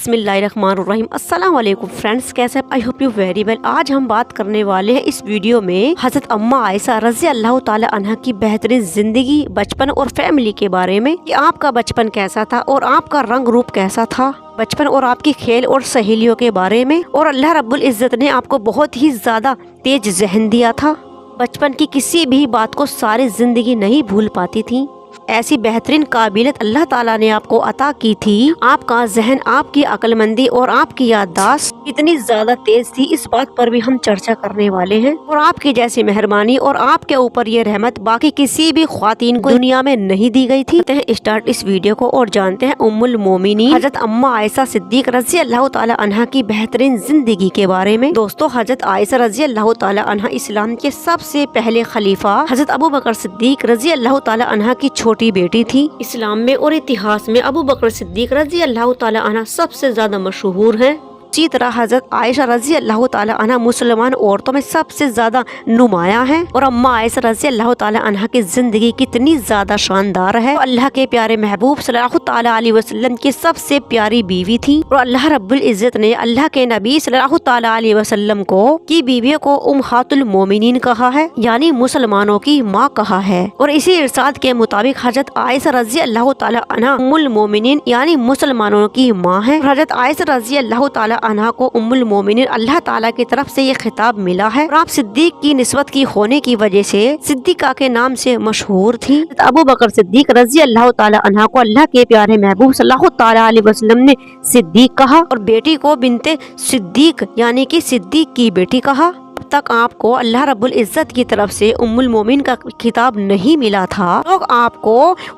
बिस्मिल्लाहिर्रहमानिर्रहीम। अस्सलाम वालेकुम फ्रेंड्स, कैसे I hope you very well. आज हम बात करने वाले हैं इस वीडियो में हजरत अम्मा आयशा रज़ी अल्लाह ताला अन्हा की बेहतरीन जिंदगी, बचपन और फैमिली के बारे में कि आपका बचपन कैसा था और आपका रंग रूप कैसा था, बचपन और आपकी खेल और सहेलियों के बारे में। और अल्लाह रब्बुल इज़्ज़त ने आपको बहुत ही ज्यादा तेज जहन दिया था। बचपन की किसी भी बात को सारी जिंदगी नहीं भूल पाती थी। ऐसी बेहतरीन काबिलियत अल्लाह ताला ने आपको अता की थी। आपका जहन, आपकी अक्लमंदी और आपकी याददाश्त इतनी ज्यादा तेज थी, इस बात पर भी हम चर्चा करने वाले हैं। और आपकी जैसी मेहरबानी और आपके ऊपर ये रहमत बाकी किसी भी ख्वातीन को दुनिया में नहीं दी गई थी। स्टार्ट इस वीडियो को और जानते हैं उम्मुल मोमिनीन हजरत अम्मा आयशा सिद्दीक रज़ी अल्लाह ताला अन्हा की बेहतरीन जिंदगी के बारे में। दोस्तों, हजरत आयशा रज़ी अल्लाह ताला अन्हा इस्लाम के सबसे पहले खलीफा हजरत अबू बकर सिद्दीक रज़ी अल्लाह ताला अन्हा की छोटी बेटी थी। इस्लाम में और इतिहास में अबू बकर सिद्दीक रज़ी अल्लाह ताला अन्हा सबसे ज्यादा मशहूर है। इसी तरह हजरत आयशा रज़ी अल्लाह ताला अन्हा मुसलमान औरतों में सबसे ज्यादा नुमाया है। और अम्मा आयशा रज़ी अल्लाह ताला अन्हा की जिंदगी कितनी ज्यादा शानदार है। अल्लाह के प्यारे महबूब सल्लल्लाहु ताला अलैहि वसल्लम की सबसे प्यारी बीवी थी। और अल्लाह रब्बुल इज़्ज़त ने अल्लाह के नबी सल्लल्लाहु ताला अलैहि वसल्लम को की बीवियों को उम्महातुल मोमिनीन कहा है, यानी मुसलमानों की माँ कहा है। और इसी इरशाद के मुताबिक हजरत आयशा रज़ी अल्लाह ताला अन्हा उम्मुल मोमिनीन यानी मुसलमानों की माँ है। हजरत आयशा रज़ी अल्लाह ताला अन्हा को उम्मुल मोमिनीन अल्लाह ताला की तरफ से ये खिताब मिला है। और आप सिद्दीक की निस्बत की होने की वजह से सिद्दीका के नाम से मशहूर थी। अबू बकर सिद्दीक रज़ी अल्लाह ताला अन्हा को अल्लाह के प्यारे महबूब सल्लल्लाहु ताला अलैहि वसल्लम ने सिद्दीक कहा और बेटी को बिनते सिद्दीक यानी कि सिद्दीक की बेटी कहा। अब तक आपको अल्लाह रब्बुल इज़्ज़त की तरफ से उम्मुल मोमिन का खिताब नहीं मिला था। लोग आपको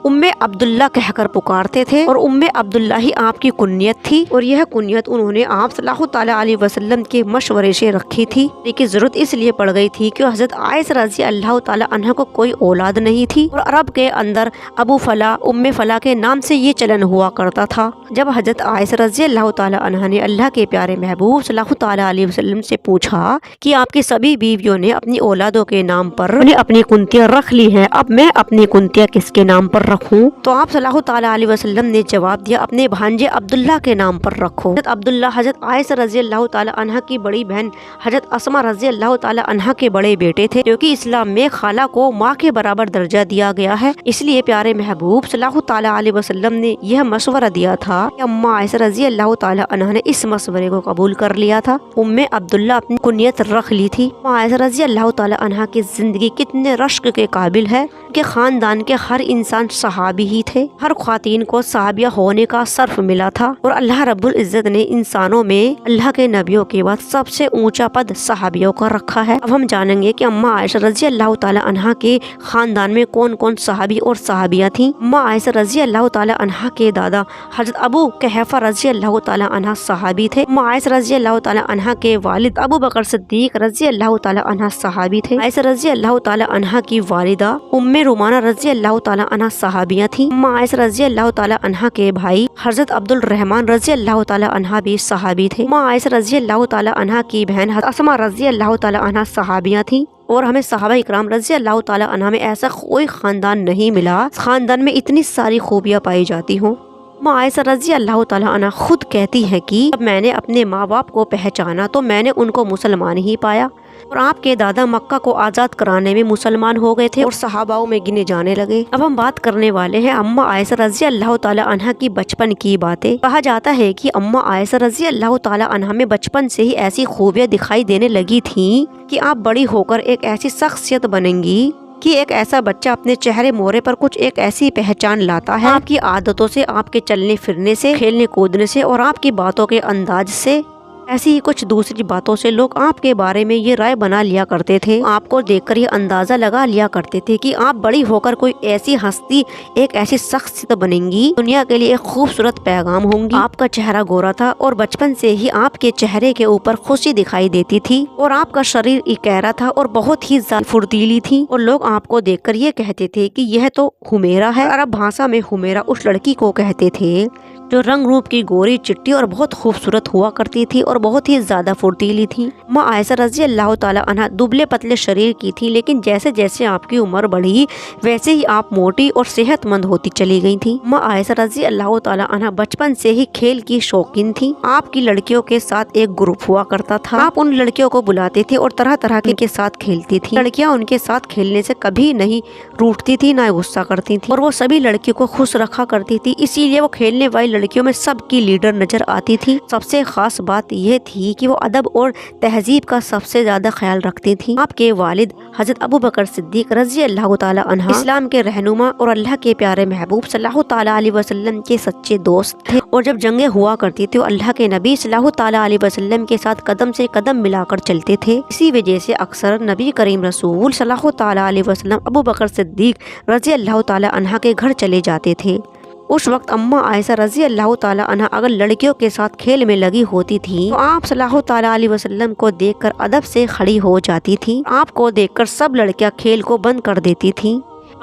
उम्मे अब्दुल्ला कहकर पुकारते थे और उम्मे अब्दुल्ला ही आपकी कुन्यत थी। और यह कुन्यत उन्होंने आप सल्लल्लाहु ताला अलैहि वसल्लम के मशवरे से रखी थी। लेकिन जरूरत इसलिए पड़ गई थी कि हजरत आयशा रज़ी अल्लाह ताला अन्हा को कोई औलाद नहीं थी। और अरब के अंदर अबू फला, उम्मे फला के नाम से ये चलन हुआ करता था। जब हजरत आयशा रज़ी अल्लाह ताला अन्हा ने अल्लाह के प्यारे महबूब सल्लल्लाहु ताला अलैहि वसल्लम से पूछा कि आपकी सभी बीवियों ने अपनी औलादों के नाम पर अपनी कुंतियाँ रख ली हैं, अब मैं अपनी कुंतियाँ किसके नाम पर रखूं? तो आप सल्लल्लाहु ताला अलैहि वसल्लम ने जवाब दिया, अपने भांजे अब्दुल्ला के नाम पर रखो। हजरत अब्दुल्ला हजरत आयशा रज़ी अल्लाह ताला अन्हा की बड़ी बहन हजरत अस्मा रज़ी अल्लाह ताला अन्हा के बड़े बेटे थे, क्योंकि इस्लाम में खाला को माँ के बराबर दर्जा दिया गया है। इसलिए प्यारे महबूब सल्लल्लाहु ताला अलैहि वसल्लम ने यह मशवरा दिया था कि अम्मा आयशा रज़ी अल्लाह ताला अन्हा ने इस मशवरे को कबूल कर लिया था। उम्मे अब्दुल्ला अपनी कुनियत रख ली थी। आयशा रज़ी अल्लाह ताला अन्हा की जिंदगी कितने रश्क के काबिल है कि खानदान के हर इंसान सहाबी ही थे। हर ख्वातीन को सहाबिया होने का सर्फ मिला था। और अल्लाह रब्बुल इज़्ज़त ने इंसानों में अल्लाह के नबियों के बाद सबसे ऊंचा पद सहाबियों का रखा है। अब हम जानेंगे कि अम्मा आयशा रज़ी अल्लाह ताला अन्हा के खानदान में कौन कौन सहाबी और सहाबिया थी। अम्मा आयशा रज़ी अल्लाह ताला अन्हा के दादा हजरत अबू कहफा रज़ी अल्लाह ताला अन्हा सहाबी थे। अम्मा आयशा रज़ी अल्लाह ताला अन्हा के वालिद अबू बकर सिद्दीक रज़ी अल्लाह ताला अन्हा सहाबी थे। आयशा रज़ी अल्लाह ताला अन्हा की वालिदा उम्मे रुमाना रज़ी अल्लाह ताला अन्हा सहाबिया थी। अम्मा आयशा रज़ी अल्लाह ताला अन्हा के भाई हजरत अब्दुल रहमान रज़ी अल्लाह ताला अन्हा भी सहाबी थे। अम्मा आयशा रज़ी अल्लाह ताला अन्हा की बहन हजरत अस्मा रज़ी अल्लाह ताला अन्हा सहाबिया थी। और हमें सहाबा इकराम रज़ी अल्लाह ताला अन्हा में ऐसा कोई खानदान नहीं मिला खानदान में इतनी सारी खूबियाँ पाई जाती हों। अम्मा आयशा रज़ी अल्लाह ताला अन्हा खुद कहती है कि जब मैंने अपने माँ बाप को पहचाना तो मैंने उनको मुसलमान ही पाया। और आपके दादा मक्का को आज़ाद कराने में मुसलमान हो गए थे और सहाबाओं में गिने जाने लगे। अब हम बात करने वाले हैं अम्मा आयशा रज़ी अल्लाह ताला अन्हा की बचपन की बातें। कहा जाता है कि अम्मा आयशा रज़ी अल्लाह ताला अन्हा में बचपन से ही ऐसी खूबियाँ दिखाई देने लगी थी कि आप बड़ी होकर एक ऐसी शख्सियत बनेंगी कि एक ऐसा बच्चा अपने चेहरे मोहरे पर कुछ एक ऐसी पहचान लाता है आपकी आदतों से, आपके चलने फिरने से, खेलने कूदने से और आपकी बातों के अंदाज से। ऐसी ही कुछ दूसरी बातों से लोग आपके बारे में ये राय बना लिया करते थे। आपको देखकर ये अंदाजा लगा लिया करते थे कि आप बड़ी होकर कोई ऐसी हस्ती, एक ऐसी शख्सियत बनेंगी, दुनिया के लिए एक खूबसूरत पैगाम होंगी। आपका चेहरा गोरा था और बचपन से ही आपके चेहरे के ऊपर खुशी दिखाई देती थी। और आपका शरीर इकहरा था और बहुत ही फुर्तीली थी। और लोग आपको देखकर ये कहते थे कि यह तो हुमेरा है। अरब भाषा में हुमेरा उस लड़की को कहते थे जो रंग रूप की गोरी चिट्टी और बहुत खूबसूरत हुआ करती थी और बहुत ही ज्यादा फुर्तीली थी। अम्मा आयशा रजी अल्लाह ताला अन्हा दुबले पतले शरीर की थी, लेकिन जैसे जैसे आपकी उम्र बढ़ी वैसे ही आप मोटी और सेहतमंद होती चली गई थी। अम्मा आयशा रजी अल्लाह ताला अन्हा बचपन से ही खेल की शौकीन थी। आपकी लड़कियों के साथ एक ग्रुप हुआ करता था। आप उन लड़कियों को बुलाते थे और तरह तरह के साथ खेलती थी। लड़कियां उनके साथ खेलने से कभी नहीं रूठती थी, ना गुस्सा करती थी और वो सभी लड़कियों को खुश रखा करती थी। इसीलिए वो खेलने वाली लड़कियों में सबकी लीडर नजर आती थी। सबसे खास बात यह थी कि वो अदब और तहजीब का सबसे ज्यादा ख्याल रखती थी। आपके वालिद हजरत अबू बकर सिद्दीक रजी अल्लाह ताला अन्हा इस्लाम के रहनुमा और अल्लाह के प्यारे महबूब सल्लल्लाहु ताला अलैहि वसल्लम के सच्चे दोस्त थे और जब जंगें हुआ करती थी तो अल्लाह के नबी सल्लल्लाहु ताला अलैहि वसल्लम के साथ कदम से कदम मिलाकर चलते थे। इसी वजह से अक्सर नबी करीम रसूल सल्लल्लाहु ताला अलैहि वसल्लम अबू बकर सिद्दीक रजी अल्लाह ताला अन्हा के घर चले जाते थे। उस वक्त अम्मा आयशा रजी अल्लाह ताला अन्हा अगर लड़कियों के साथ खेल में लगी होती थी तो आप सल्लल्लाहु ताला अलैहि वसल्लम को देखकर अदब से खड़ी हो जाती थी। आपको देखकर सब लड़कियां खेल को बंद कर देती थी।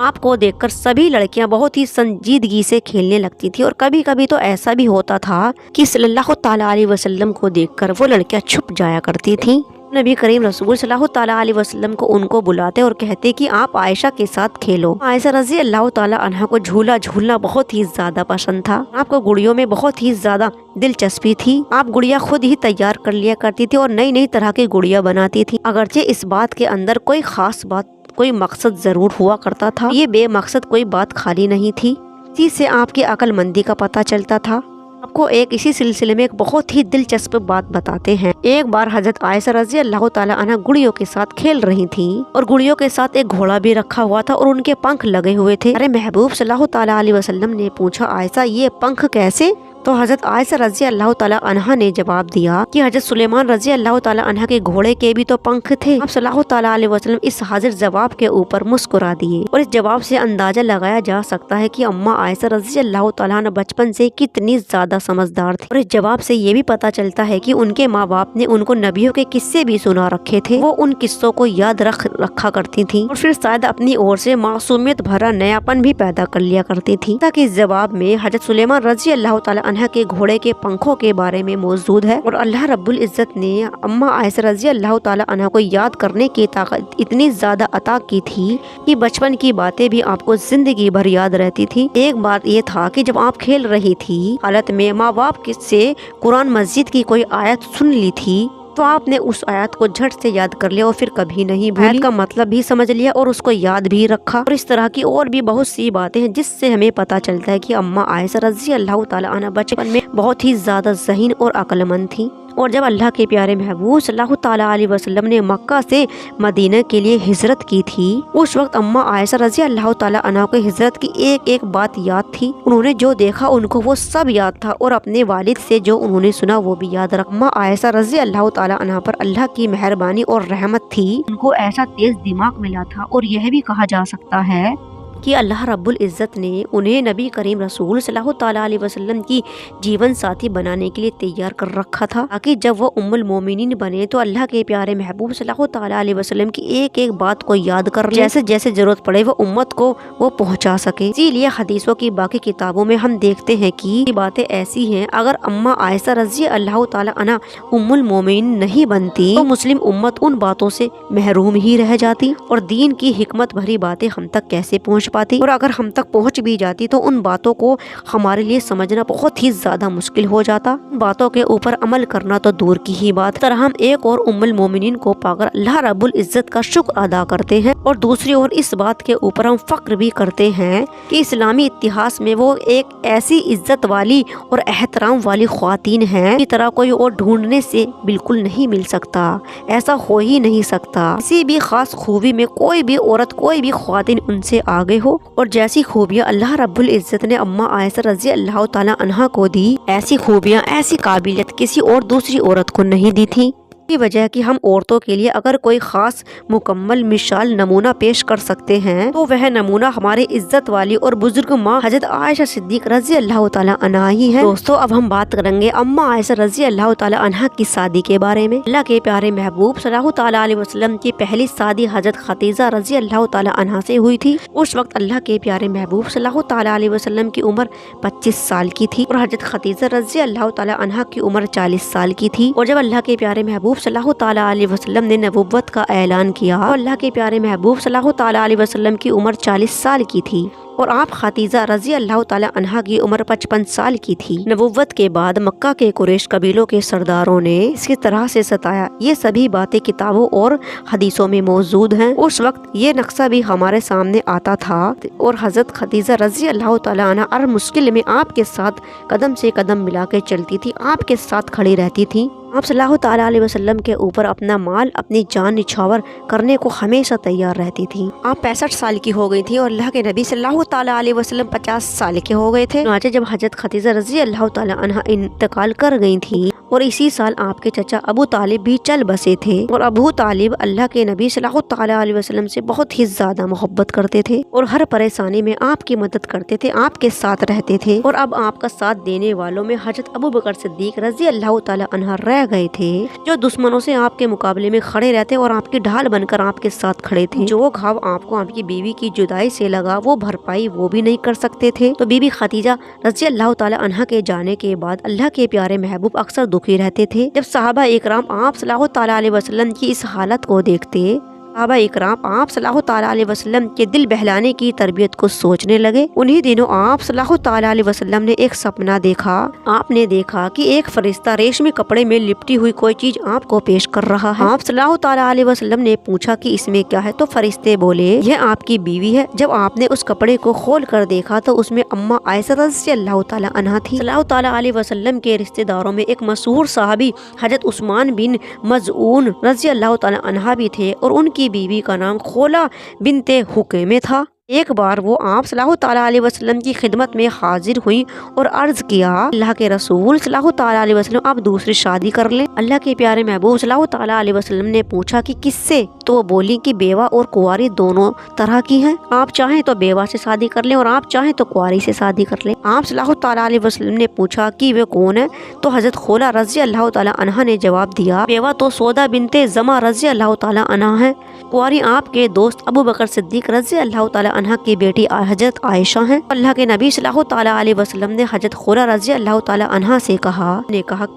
आपको देखकर सभी लड़कियां बहुत ही संजीदगी से खेलने लगती थी और कभी कभी तो ऐसा भी होता था कि सल्लल्लाहु ताला अलैहि वसल्लम को देखकर वो लड़कियां छुप जाया करती थी। नबी करीम रसूल सल्लल्लाहु ताला अलैहि वसल्लम को उनको बुलाते और कहते कि आप आयशा के साथ खेलो। आयशा रजी अल्लाह ताला अन्हा को झूला झूलना बहुत ही ज्यादा पसंद था। आपको गुड़ियों में बहुत ही ज्यादा दिलचस्पी थी। आप गुड़िया खुद ही तैयार कर लिया करती थी और नई नई तरह की गुड़िया बनाती थी। अगरचे इस बात के अंदर कोई खास बात, कोई मकसद जरूर हुआ करता था। ये बेमकसद कोई बात खाली नहीं थी। इसी से आपकी अक्लमंदी का पता चलता था। आपको एक इसी सिलसिले में एक बहुत ही दिलचस्प बात बताते हैं। एक बार हजरत आयशा रजी अल्लाह ताला अन्हा गुड़ियों के साथ खेल रही थी और गुड़ियों के साथ एक घोड़ा भी रखा हुआ था और उनके पंख लगे हुए थे। अरे महबूब सल्लल्लाहु ताला अलैहि वसल्लम ने पूछा, आयशा ये पंख कैसे? तो हजरत आयशा रजी अल्लाह ताला अन्हा ने जवाब दिया कि हजरत सुलेमान रजी अल्लाह ताला अन्हा के घोड़े के भी तो पंख थे। अब सल्लल्लाहु ताला अलैहि वसल्लम इस हाजिर जवाब के ऊपर मुस्कुरा दिए और इस जवाब से अंदाजा लगाया जा सकता है कि अम्मा आयशा रजी अल्लाह ताला अन्हा बचपन से कितनी ज्यादा समझदार थी। और इस जवाब से ये भी पता चलता है कि उनके माँ बाप ने उनको नबियों के किस्से भी सुना रखे थे। वो उन किस्सों को याद रखा करती थी और फिर शायद अपनी ओर से मासूमियत भरा नयापन भी पैदा कर लिया करती थी। ताकि इस जवाब में हजरत सुलेमान रजी अल्लाह ताला अन्हा के घोड़े के पंखों के बारे में मौजूद है और अल्लाह रब्बुल इज्जत ने अम्मा आयशा रजी अल्लाह ताला अन्हा को याद करने की ताकत इतनी ज्यादा अता की थी कि बचपन की बातें भी आपको जिंदगी भर याद रहती थी। एक बात ये था कि जब आप खेल रही थी हालत में माँ बाप से कुरान मस्जिद की कोई आयत सुन ली थी तो आपने उस आयत को झट से याद कर लिया और फिर कभी नहीं भूली। आयत का मतलब भी समझ लिया और उसको याद भी रखा। और इस तरह की और भी बहुत सी बातें हैं जिससे हमें पता चलता है कि अम्मा आयशा रजी अल्लाह ताला अन्हा बचपन में बहुत ही ज्यादा ज़हीन और अक्लमंद थी। और जब अल्लाह के प्यारे महबूब सल्लल्लाहु ताला अलैहि वसल्लम ने मक्का से मदीना के लिए हिजरत की थी उस वक्त अम्मा आयशा रजी अल्लाह ताला अन्हा को हिजरत की एक एक बात याद थी। उन्होंने जो देखा उनको वो सब याद था और अपने वालिद से जो उन्होंने सुना वो भी याद रखा। अम्मा आयशा रजी अल्लाह ताला अन्हा पर अल्लाह की मेहरबानी और रहमत थी। उनको ऐसा तेज दिमाग मिला था और यह भी कहा जा सकता है कि अल्लाह रब्बुल इज़्ज़त ने उन्हें नबी करीम रसूल सल्लल्लाहु ताला अलैहि वसल्लम की जीवन साथी बनाने के लिए तैयार कर रखा था ताकि जब वो उम्मुल मोमिनीन बने तो अल्लाह के प्यारे महबूब सल्लल्लाहु ताला अलैहि वसल्लम की एक एक बात को याद कर जैसे जैसे जरूरत पड़े वो उम्मत को वो पहुंचा सके। इसीलिए हदीसों की बाकी किताबों में हम देखते हैं कि बातें ऐसी हैं, अगर अम्मा आयशा रज़ी अल्लाह ताला अन्हा उम्मुल मोमिनीन नहीं बनती तो मुस्लिम उम्मत उन बातों से महरूम ही रह जाती और दीन की हिकमत भरी बातें हम तक कैसे पहुँच पाती, और अगर हम तक पहुंच भी जाती तो उन बातों को हमारे लिए समझना बहुत ही ज्यादा मुश्किल हो जाता। बातों के ऊपर अमल करना तो दूर की ही बात। तरह हम एक और उम्मुल मोमिनीन को पाकर अल्लाह रब्बुल इज्जत का शुक्र अदा करते हैं और दूसरी ओर इस बात के ऊपर हम फक्र भी करते हैं कि इस्लामी इतिहास में वो एक ऐसी इज्जत वाली और एहतराम वाली ख्वातीन है की तरह कोई और ढूंढने से बिल्कुल नहीं मिल सकता, ऐसा हो ही नहीं सकता। किसी भी खास खूबी में कोई भी औरत कोई भी ख्वातीन उनसे आगे हो, और जैसी खूबियाँ अल्लाह रब्बुल इज्जत ने अम्मा आयशा रज़ी अल्लाह ताला अन्हा को दी, ऐसी खूबियाँ ऐसी काबिलियत किसी और दूसरी औरत को नहीं दी थी। یہ وجہ ہے کہ ہم عورتوں کے لیے اگر کوئی خاص مکمل مثال نمونہ پیش کر سکتے ہیں تو وہ نمونہ ہمارے عزت والی اور بزرگ ماں حضرت عائشہ صدیق رضی اللہ تعالی عنہا ہی ہے۔ دوستو اب ہم بات کریں گے اما عائشہ رضی اللہ تعالی عنہا کی شادی کے بارے میں۔ اللہ کے پیارے محبوب صلی اللہ تعالی علیہ وسلم کی پہلی شادی حضرت خدیجہ رضی اللہ تعالی عنہا سے ہوئی تھی۔ اس وقت اللہ کے پیارے محبوب صلی اللہ تعالی علیہ وسلم کی عمر 25 سال کی تھی اور حضرت خدیجہ رضی اللہ تعالی عنہا کی عمر 40 سال کی تھی۔ اور جب اللہ کے پیارے محبوب صلی اللہ تعالی علیہ وسلم نے نبوت کا اعلان کیا تو اللہ کے پیارے محبوب صلی اللہ تعالی علیہ وسلم کی عمر 40 سال کی تھی اور آپ خدیجہ رضی اللہ تعالی عنہا کی عمر 55 سال کی تھی۔ نبوت کے بعد مکہ کے قریش قبیلوں کے سرداروں نے اس کی طرح سے ستایا، یہ سبھی باتیں کتابوں اور حدیثوں میں موجود ہیں۔ اس وقت یہ نقشہ بھی ہمارے سامنے آتا تھا اور حضرت خدیجہ رضی اللہ تعالی عنہا ہر مشکل میں آپ کے ساتھ قدم سے قدم ملا کے چلتی تھی، آپ کے ساتھ کھڑی رہتی تھی۔ آپ صلی اللہ تعالی علیہ وسلم کے اوپر اپنا مال اپنی جان نچھاور کرنے کو ہمیشہ تیار رہتی تھی۔ آپ 65 سال کی ہو گئی تھی اور اللہ کے نبی صلی اللہ تعالی علیہ وسلم 50 سال کے ہو گئے تھے۔ جب حضرت خدیجہ رضی اللہ تعالی عنہا انتقال کر گئی تھی اور اسی سال آپ کے چچا ابو طالب بھی چل بسے تھے اور ابو طالب اللہ کے نبی صلی اللہ تعالی علیہ وسلم سے بہت ہی زیادہ محبت کرتے تھے اور ہر پریشانی میں آپ کی مدد کرتے تھے، آپ کے ساتھ رہتے تھے۔ اور اب آپ کا ساتھ دینے والوں میں حضرت ابو بکر صدیق رضی اللہ تعالی عنہ رہ گئے تھے، جو دشمنوں سے آپ کے مقابلے میں کھڑے رہتے اور آپ کی ڈھال بن کر آپ کے ساتھ کھڑے تھے۔ جو گھاؤ آپ کو آپ کی بیوی کی جدائی سے لگا وہ بھرپائی وہ بھی نہیں کر سکتے تھے۔ تو بی بی خدیجہ رضی اللہ تعالی عنہا کے جانے کے بعد اللہ کے پیارے محبوب اکثر دکھی رہتے تھے۔ جب صحابہ اکرام آپ صلی اللہ تعالی علیہ وسلم کی اس حالت کو دیکھتے، صحابہ اکرام آپ صلی اللہ تعالی علیہ وسلم کے دل بہلانے کی تربیت کو سوچنے لگے۔ انہی دنوں آپ صلی اللہ تعالی علیہ وسلم نے ایک سپنا دیکھا۔ آپ نے دیکھا کہ ایک فرشتہ ریشمی کپڑے میں لپٹی ہوئی کوئی چیز آپ کو پیش کر رہا ہے۔ آپ صلی اللہ تعالی علیہ وسلم نے پوچھا کہ اس میں کیا ہے، تو فرشتے بولے یہ آپ کی بیوی ہے۔ جب آپ نے اس کپڑے کو کھول کر دیکھا تو اس میں اما عائشہ رضی اللہ تعالی عنہا تھی۔ صلی اللہ تعالی علیہ وسلم کے رشتہ داروں میں ایک مشہور صحابی حضرت عثمان بن مظعون رضی اللہ تعالی عنہا بھی تھے اور ان کی بیوی کا نام خولا بنت حکیمہ تھا۔ ایک بار وہ آپ صلی اللہ تعالی علیہ وسلم کی خدمت میں حاضر ہوئی اور عرض کیا، اللہ کے رسول صلی اللہ تعالی علیہ وسلم آپ دوسری شادی کر لیں۔ اللہ کے پیارے محبوب صلی اللہ تعالی علیہ وسلم نے پوچھا کہ کس سے، تو وہ بولی کہ بیوہ اور کنواری دونوں طرح کی ہیں، آپ چاہیں تو بیوہ سے شادی کر لیں اور آپ چاہیں تو کنواری سے شادی کر لیں۔ آپ صلی اللہ تعالی علیہ وسلم نے پوچھا کہ وہ کون ہے، تو حضرت خولا رضی اللہ تعالی عنہا نے جواب دیا، بیوہ تو سودا بنت زما رضی اللہ تعالی عنہا ہے، کنواری آپ کے دوست ابو بکر صدیق رضی اللہ تعالی عنہا کی بیٹی حضرت عائشہ ہیں۔ اللہ کے نبی صلی اللہ تعالی علیہ وسلم نے حضرت خولا رضی اللہ تعالی عنہا سے کہا،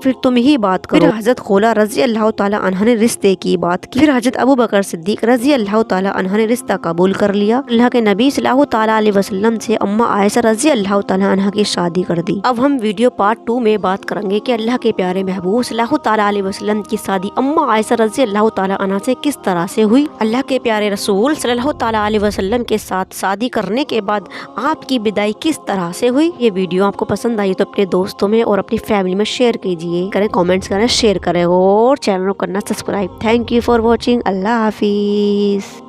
پھر تم ہی بات کرو۔ پھر حضرت خولا رضی اللہ تعالی عنہا نے رشتے کی بات کی۔ پھر حضرت ابو بکر صدیق رضی اللہ تعالی عنہا نے رشتہ قبول کر لیا۔ اللہ کے نبی صلی اللہ تعالی علیہ وسلم سے اما عائشہ رضی اللہ تعالی عنہا کی شادی کر دی۔ اب ہم ویڈیو پارٹ 2 میں بات کریں گے کہ اللہ کے پیارے محبوب صلی اللہ تعالی علیہ وسلم کی شادی اما عائشہ رضی اللہ تعالی عنہا سے کس طرح سے ہوئی۔ اللہ کے پیارے رسول صلی اللہ تعالی علیہ وسلم کے ساتھ شادی کرنے کے بعد آپ کی بدائی کس طرح سے ہوئی۔ یہ ویڈیو آپ کو پسند آئی تو اپنے دوستوں میں اور اپنی فیملی میں شیئر کیجیے، کریں کامنٹس کریں، شیئر کریں اور چینل کو کرنا subscribe. Thank you for watching. Allah حافظ۔